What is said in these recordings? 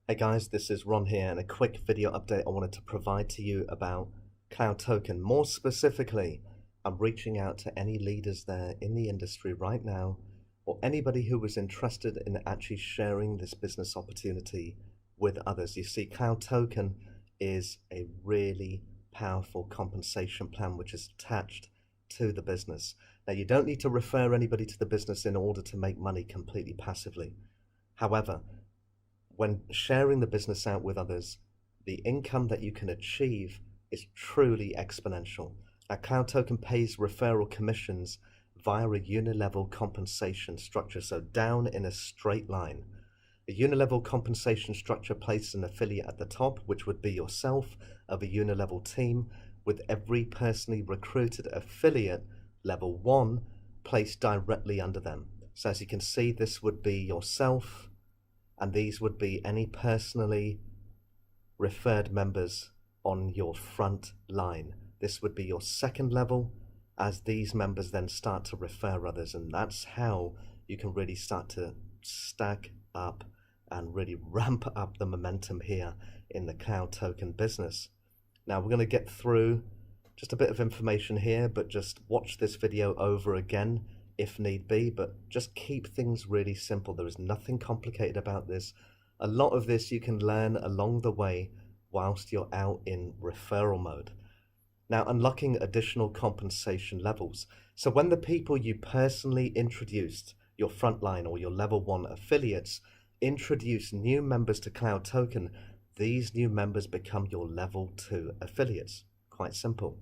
Hey guys, this is Ron here, and a quick video update I wanted to provide to you about Cloud Token. More specifically, I'm reaching out to any leaders there in the industry right now, or anybody who was interested in actually sharing this business opportunity with others. You see, Cloud Token is a really powerful compensation plan which is attached to the business. Now, you don't need to refer anybody to the business in order to make money completely passively. However, when sharing the business out with others, the income that you can achieve is truly exponential. Now, Cloud Token pays referral commissions via a unilevel compensation structure, so down in a straight line. A unilevel compensation structure places an affiliate at the top, which would be yourself, of a unilevel team, with every personally recruited affiliate, level 1, placed directly under them. So as you can see, this would be yourself, and these would be any personally referred members on your front line. This would be your second level, as these members then start to refer others, and that's how you can really start to stack up and really ramp up the momentum here in the Cloud Token business. Now we're going to get through just a bit of information here, but just watch this video over again if need be, but just keep things really simple. There is nothing complicated about this. A lot of this you can learn along the way whilst you're out in referral mode. Now, unlocking additional compensation levels. So when the people you personally introduced, your frontline or your level 1 affiliates, introduce new members to Cloud Token, these new members become your level 2 affiliates. Quite simple.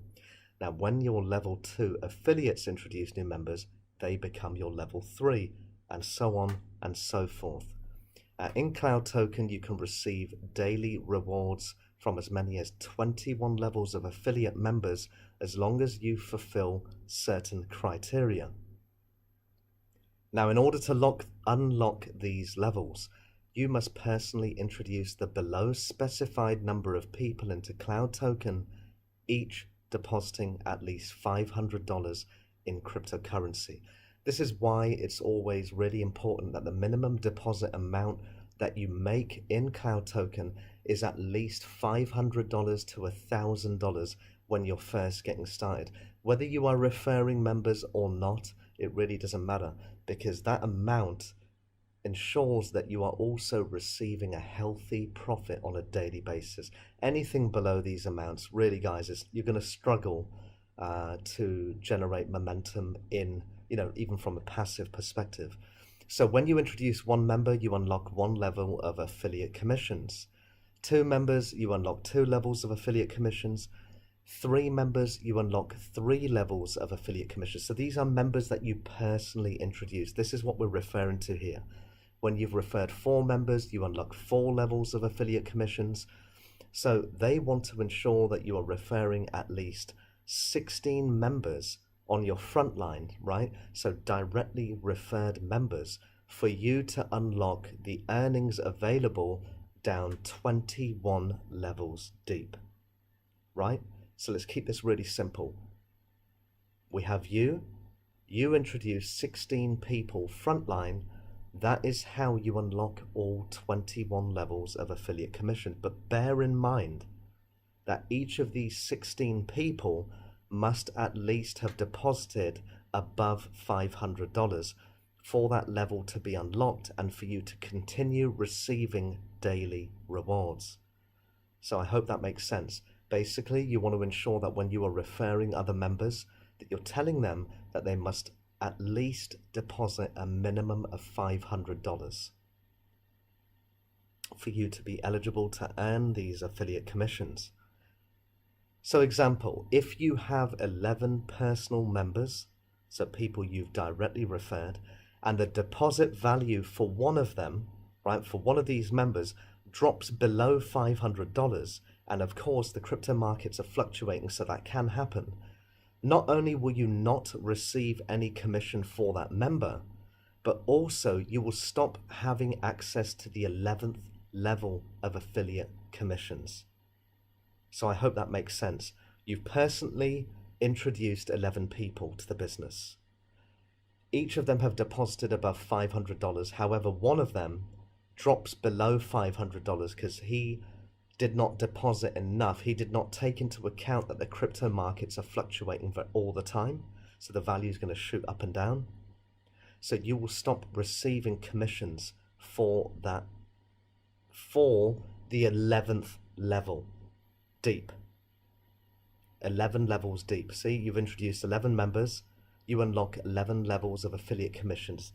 Now, when your level 2 affiliates introduce new members, they become your level 3, and so on and so forth. In Cloud Token, you can receive daily rewards from as many as 21 levels of affiliate members as long as you fulfill certain criteria. Now, in order to unlock these levels, you must personally introduce the below specified number of people into Cloud Token, each depositing at least $500 in cryptocurrency. This is why it's always really important that the minimum deposit amount that you make in Cloud Token is at least $500 to $1,000 when you're first getting started. Whether you are referring members or not, it really doesn't matter, because that amount ensures that you are also receiving a healthy profit on a daily basis. Anything below these amounts, really guys, you're going to struggle to generate momentum in, even from a passive perspective. So when you introduce one member, you unlock one level of affiliate commissions. 2 members, you unlock 2 levels of affiliate commissions. 3 members, you unlock 3 levels of affiliate commissions. So these are members that you personally introduce. This is what we're referring to here. When you've referred 4 members, you unlock 4 levels of affiliate commissions. So they want to ensure that you are referring at least 16 members on your front line, right? So directly referred members, for you to unlock the earnings available down 21 levels deep, right? So let's keep this really simple. We have you introduce 16 people frontline. That is how you unlock all 21 levels of affiliate commission. But bear in mind that each of these 16 people must at least have deposited above $500 for that level to be unlocked and for you to continue receiving daily rewards. So I hope that makes sense. Basically, you want to ensure that when you are referring other members, that you're telling them that they must at least deposit a minimum of $500 for you to be eligible to earn these affiliate commissions. So example, if you have 11 personal members, so people you've directly referred, and the deposit value for one of them, right, for one of these members drops below $500, and of course the crypto markets are fluctuating, so that can happen. Not only will you not receive any commission for that member, but also you will stop having access to the 11th level of affiliate commissions. So I hope that makes sense. You've personally introduced 11 people to the business. Each of them have deposited above $500. However, one of them drops below $500 because he did not deposit enough, he did not take into account that the crypto markets are fluctuating all the time, so the value is going to shoot up and down. So you will stop receiving commissions for that, for the 11th level deep. 11 levels deep. See, you've introduced 11 members, you unlock 11 levels of affiliate commissions.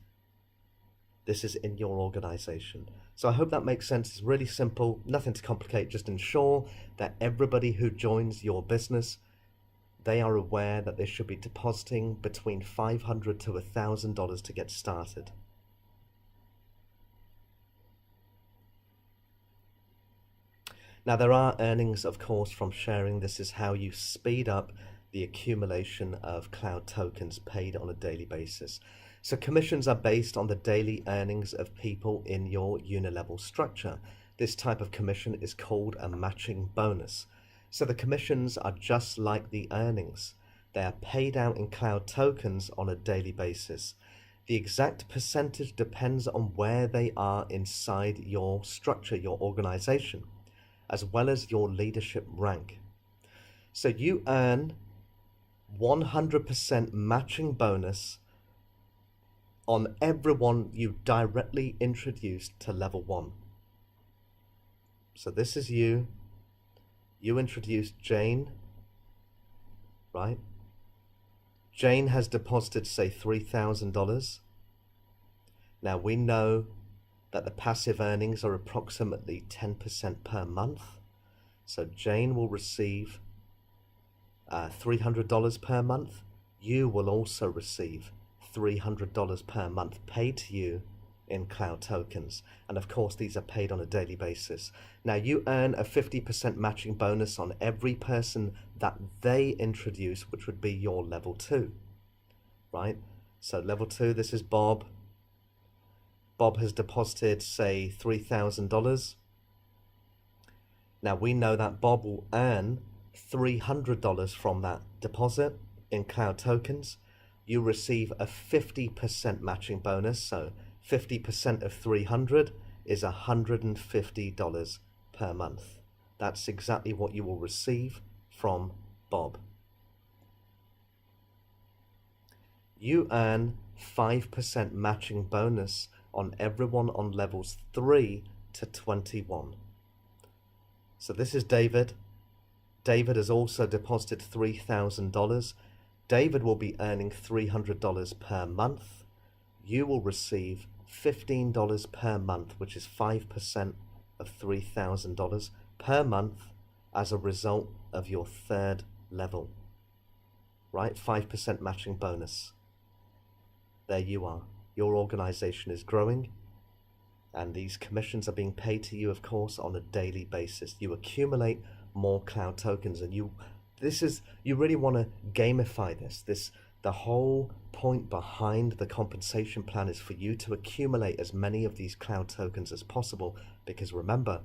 This is in your organization. So I hope that makes sense. It's really simple, nothing to complicate. Just ensure that everybody who joins your business, they are aware that they should be depositing between $500 to $1,000 to get started. Now, there are earnings, of course, from sharing. This is how you speed up the accumulation of cloud tokens paid on a daily basis. So commissions are based on the daily earnings of people in your unilevel structure. This type of commission is called a matching bonus. So the commissions are just like the earnings. They are paid out in cloud tokens on a daily basis. The exact percentage depends on where they are inside your structure, your organization, as well as your leadership rank. So you earn 100% matching bonus on everyone you directly introduced to level 1. So this is you. You introduced Jane, right? Jane has deposited, say, $3,000. Now we know that the passive earnings are approximately 10% per month. So Jane will receive $300 per month. You will also receive $300 per month paid to you in cloud tokens. And of course, these are paid on a daily basis. Now you earn a 50% matching bonus on every person that they introduce, which would be your level 2, right? So level 2, this is Bob. Bob has deposited, say, $3,000. Now we know that Bob will earn $300 from that deposit in cloud tokens. You receive a 50% matching bonus, so 50% of 300 is $150 per month. That's exactly what you will receive from Bob. You earn 5% matching bonus on everyone on levels 3 to 21. So this is David. David has also deposited $3,000. David will be earning $300 per month. You will receive $15 per month, which is 5% of $3,000 per month as a result of your 3rd level, right? 5% matching bonus. There you are. Your organization is growing, and these commissions are being paid to you, of course, on a daily basis. You accumulate more cloud tokens, and you really want to gamify this. The whole point behind the compensation plan is for you to accumulate as many of these cloud tokens as possible, because remember,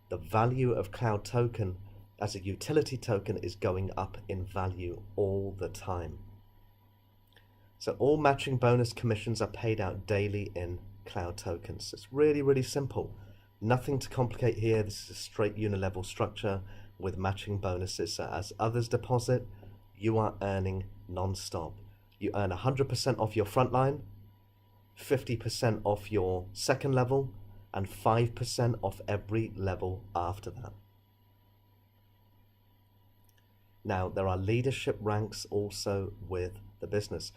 the value of cloud token as a utility token is going up in value all the time. So all matching bonus commissions are paid out daily in cloud tokens. It's really, really simple. Nothing to complicate here. This is a straight unilevel structure with matching bonuses. So as others deposit, you are earning non-stop. You earn 100% off your frontline, 50% off your 2nd level, and 5% off every level after that. Now, there are leadership ranks also with the business.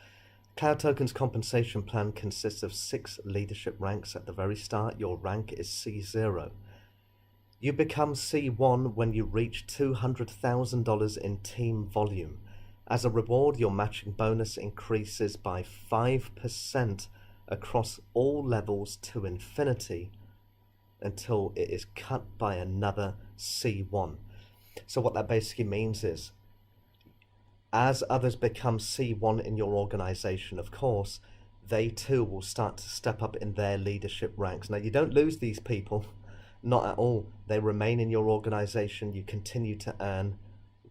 Cloud Token's compensation plan consists of 6 leadership ranks. At the very start, your rank is C0. You become C1 when you reach $200,000 in team volume. As a reward, your matching bonus increases by 5% across all levels to infinity until it is cut by another C1. So what that basically means is, as others become C1 in your organization, of course, they too will start to step up in their leadership ranks. Now, you don't lose these people, not at all. They remain in your organization. You continue to earn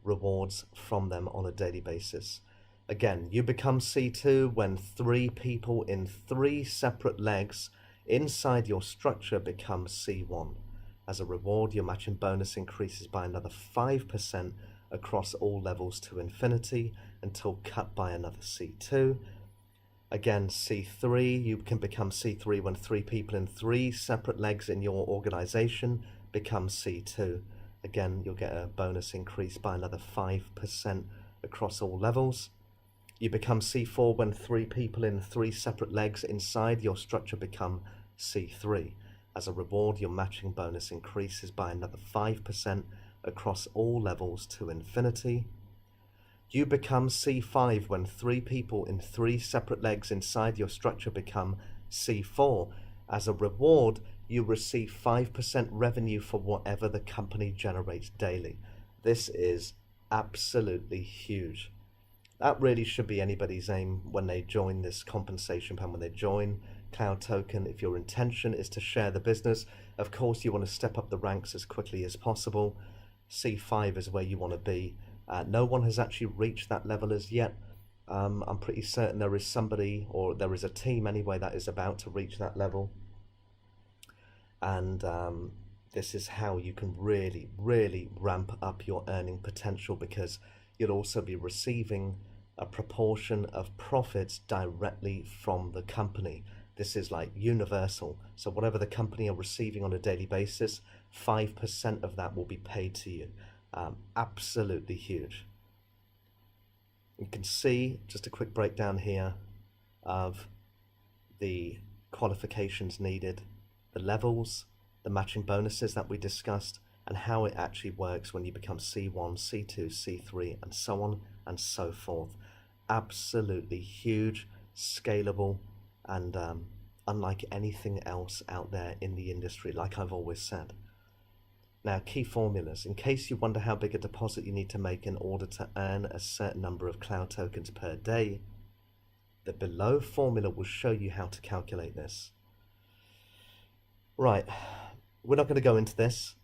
rewards from them on a daily basis. Again, you become C2 when 3 people in 3 separate legs inside your structure become C1. As a reward, your matching bonus increases by another 5% across all levels to infinity until cut by another C2. Again, C3, you can become C3 when 3 people in 3 separate legs in your organization become C2. Again, you'll get a bonus increase by another 5% across all levels. You become C4 when 3 people in 3 separate legs inside your structure become C3. As a reward, your matching bonus increases by another 5% across all levels to infinity. You become C5 when 3 people in 3 separate legs inside your structure become C4. As a reward, you receive 5% revenue for whatever the company generates daily. This is absolutely huge. That really should be anybody's aim when they join this compensation plan, when they join Cloud Token. If your intention is to share the business, of course you want to step up the ranks as quickly as possible. C5 is where you want to be. No one has actually reached that level as yet. I'm pretty certain there is somebody, or there is a team anyway, that is about to reach that level. And this is how you can really, really ramp up your earning potential, because you'll also be receiving a proportion of profits directly from the company. This is like universal. So whatever the company are receiving on a daily basis, 5% of that will be paid to you. Absolutely huge. You can see just a quick breakdown here of the qualifications needed, the levels, the matching bonuses that we discussed, and how it actually works when you become C1, C2, C3, and so on and so forth. Absolutely huge, scalable, and unlike anything else out there in the industry, like I've always said. Now, key formulas. In case you wonder how big a deposit you need to make in order to earn a certain number of cloud tokens per day, the below formula will show you how to calculate this. Right, we're not going to go into this.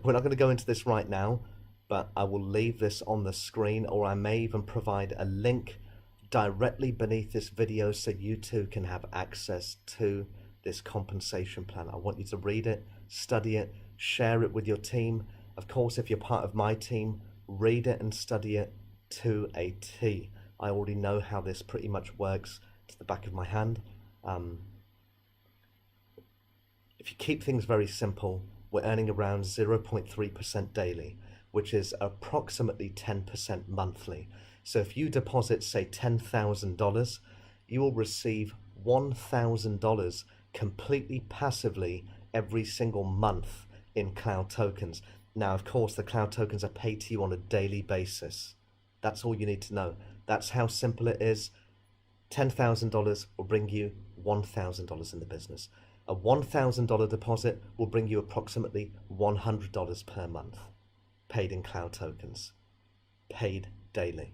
We're not going to go into this right now, but I will leave this on the screen, or I may even provide a link directly beneath this video so you too can have access to this compensation plan. I want you to read it, study it, share it with your team. Of course, if you're part of my team, read it and study it to a T. I already know how this pretty much works to the back of my hand. If you keep things very simple, we're earning around 0.3% daily, which is approximately 10% monthly. So if you deposit, say, $10,000, you will receive $1,000 completely passively every single month in cloud tokens. Now, of course, the cloud tokens are paid to you on a daily basis. That's all you need to know. That's how simple it is. $10,000 will bring you $1,000 in the business. A $1,000 deposit will bring you approximately $100 per month, paid in cloud tokens, paid daily.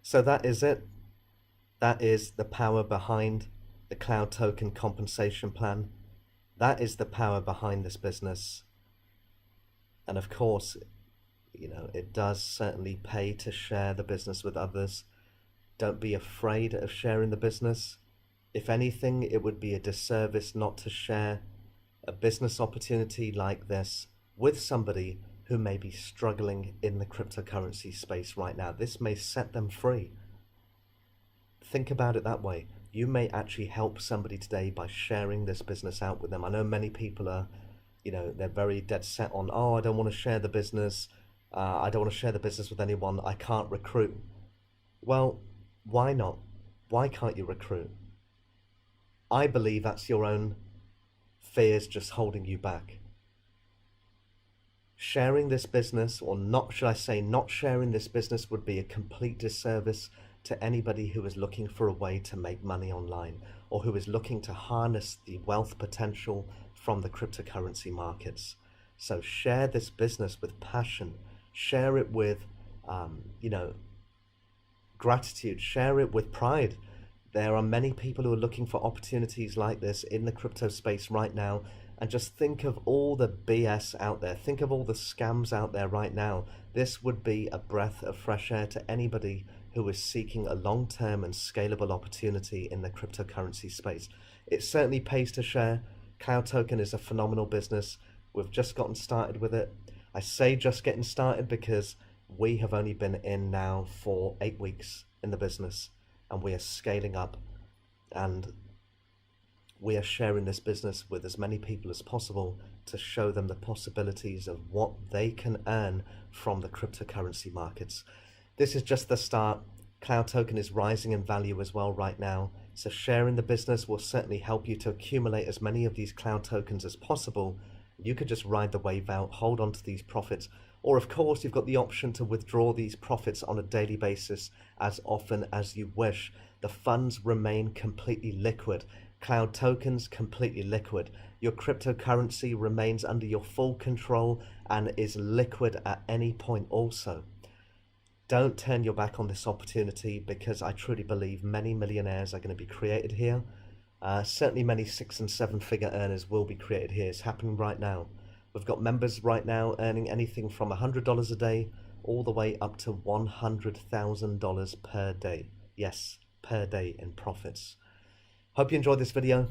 So that is it. That is the power behind the cloud token compensation plan. That is the power behind this business. And of course, it does certainly pay to share the business with others. Don't be afraid of sharing the business. If anything, it would be a disservice not to share a business opportunity like this with somebody who may be struggling in the cryptocurrency space right now. This may set them free. Think about it that way. You may actually help somebody today by sharing this business out with them. I know many people are, they're very dead set on, oh, I don't want to share the business. I don't want to share the business with anyone. I can't recruit. Well, why not? Why can't you recruit? I believe that's your own fears just holding you back. Sharing this business, or not, should I say not sharing this business, would be a complete disservice to anybody who is looking for a way to make money online, or who is looking to harness the wealth potential from the cryptocurrency markets. So share this business with passion. Share it with, gratitude. Share it with pride. There are many people who are looking for opportunities like this in the crypto space right now. And just think of all the BS out there. Think of all the scams out there right now. This would be a breath of fresh air to anybody who is seeking a long-term and scalable opportunity in the cryptocurrency space. It certainly pays to share. Cloud Token is a phenomenal business. We've just gotten started with it. I say just getting started because we have only been in now for 8 weeks in the business, and we are scaling up, and we are sharing this business with as many people as possible to show them the possibilities of what they can earn from the cryptocurrency markets. This is just the start. Cloud Token is rising in value as well right now, so sharing the business will certainly help you to accumulate as many of these Cloud Tokens as possible. You could just ride the wave out, hold on to these profits, or of course you've got the option to withdraw these profits on a daily basis as often as you wish. The funds remain completely liquid. Cloud Tokens completely liquid. Your cryptocurrency remains under your full control and is liquid at any point also. Don't turn your back on this opportunity, because I truly believe many millionaires are going to be created here. Certainly many 6 and 7 figure earners will be created here. It's happening right now. We've got members right now earning anything from $100 a day all the way up to $100,000 per day. Yes, per day in profits. Hope you enjoyed this video.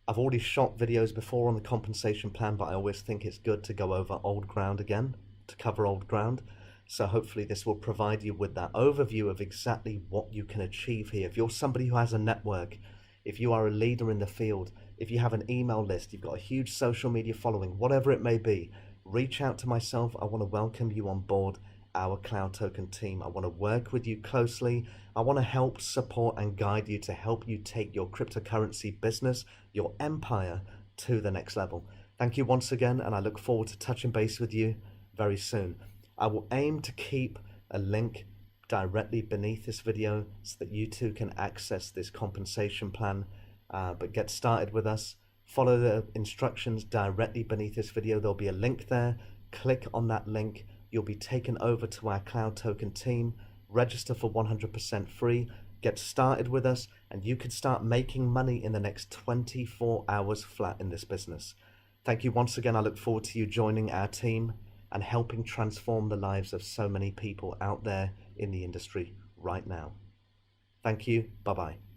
I've already shot videos before on the compensation plan, but I always think it's good to go over old ground again, to cover old ground. So hopefully this will provide you with that overview of exactly what you can achieve here. If you're somebody who has a network, if you are a leader in the field, if you have an email list, you've got a huge social media following, whatever it may be, reach out to myself. I want to welcome you on board our Cloud Token team. I want to work with you closely. I want to help, support, and guide you to help you take your cryptocurrency business, your empire, to the next level. Thank you once again, and I look forward to touching base with you very soon. I will aim to keep a link directly beneath this video so that you too can access this compensation plan, but get started with us. Follow the instructions directly beneath this video. There'll be a link there. Click on that link. You'll be taken over to our Cloud Token team. Register for 100% free. Get started with us, and you could start making money in the next 24 hours flat in this business. Thank you once again. I look forward to you joining our team and helping transform the lives of so many people out there in the industry right now. Thank you. Bye-bye.